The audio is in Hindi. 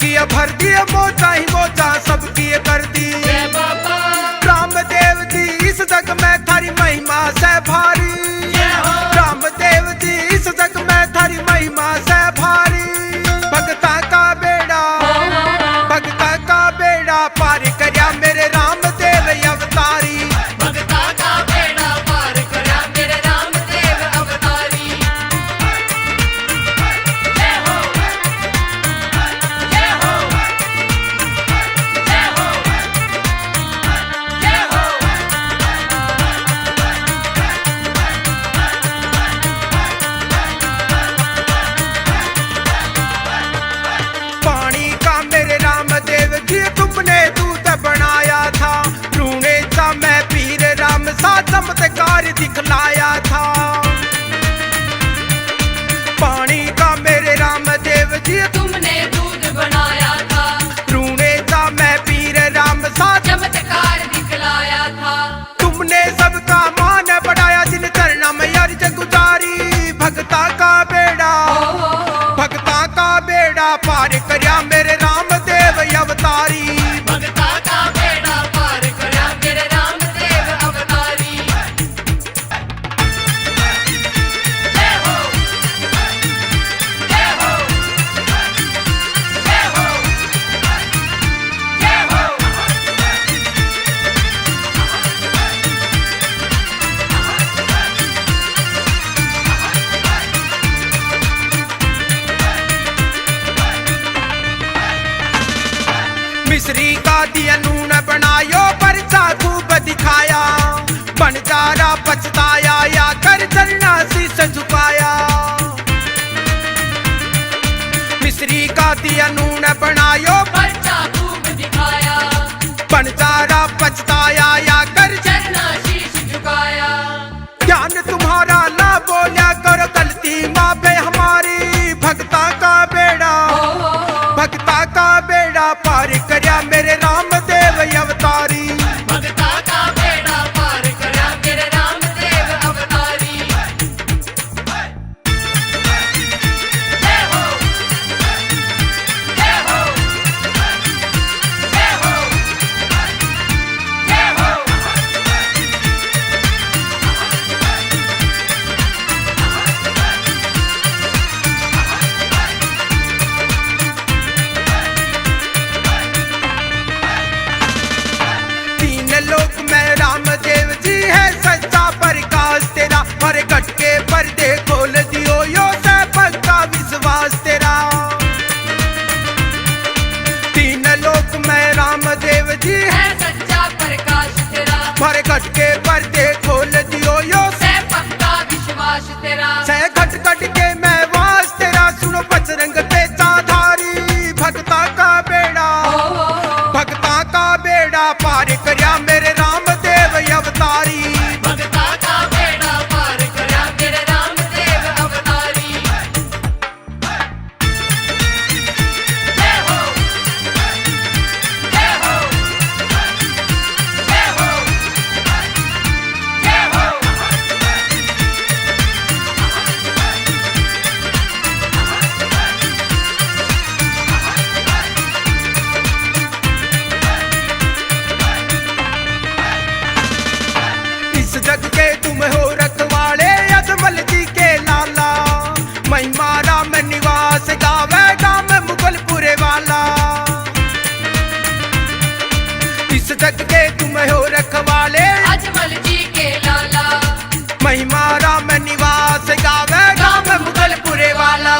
सबकी भर दिए मोचा ही मोचा, सबकी कर दी। रामदेव जी इस जग में थारी महिमा से भारी, रामदेव जी इस जग में थारी महिमा से भारी। भगता का बेड़ा पार करया मेरे रामदेव अवतारी, भगता का बेड़ा पार करया मेरे रामदेव अवतारी। जय हो जय हो जय हो जय हो। पानी का मेरे रामदेव जी तुमने दूध बनाया था, रूणे सा मैं पीर राम सा चमत्कार दिखलाया था। पानी का मेरे रामदेव जी तुमने दूध बनाया था, रूणे सा मैं पीर राम सा चमत्कार दिखलाया था। तुमने सबका मान बढ़ाया, जिन चरणों में अर्ज गुजारी। भगता का बेड़ा पार करया मेरे रामदेव अवतारी, भगता का बेड़ा पार करया मेरे रामदेव अवतारी। जय हो जय हो जय हो जय हो। मिश्री का दिया नून बनायो, परचा खूब दिखाया। बनजारा पछताया या कर चलना शीश झुकाया। मिश्री का दिया नून बनायो, परचा खूब दिखाया। बनजारा पछताया या कर चलना शीश झुकाया। ज्ञान तुम्हारा ना बोलिया करो गलती माफे हमारी। भगता का बेड़ा पार करया मेरे रामदेव अवतारी, भगता का बेड़ा पार करया मेरे रामदेव अवतारी। जय हो जय हो जय हो जय हो। तीन लोक में रामदेव जी है सच्चा प्रकाश तेरा। हर घट के पर्दे खोल दियो यो से पक्का विश्वास तेरा। तीन लोक में रामदेव जी है है सच्चा प्रकाश तेरा, हर घट के पर्दे खोल दियो यो से है पक्का विश्वास तेरा। घट घट के मैं वास तेरा। सुनो बजरंग पे चाधारी, भगता का बेड़ा पार करया मेरे रामदेव अवतारी, भगता का बेड़ा पार करया मेरे रामदेव अवतारी। जय हो जय हो जय हो जय हो। इस जग के तुम हो रखवाले अजमल जी के लाला। महिमा राम निवास गावे गाम मुगलपुरे वाला। इस जग के तुम हो रखवाले अजमल जी के लाला, महिमा राम निवास गावे गाम मुगलपुरे वाला।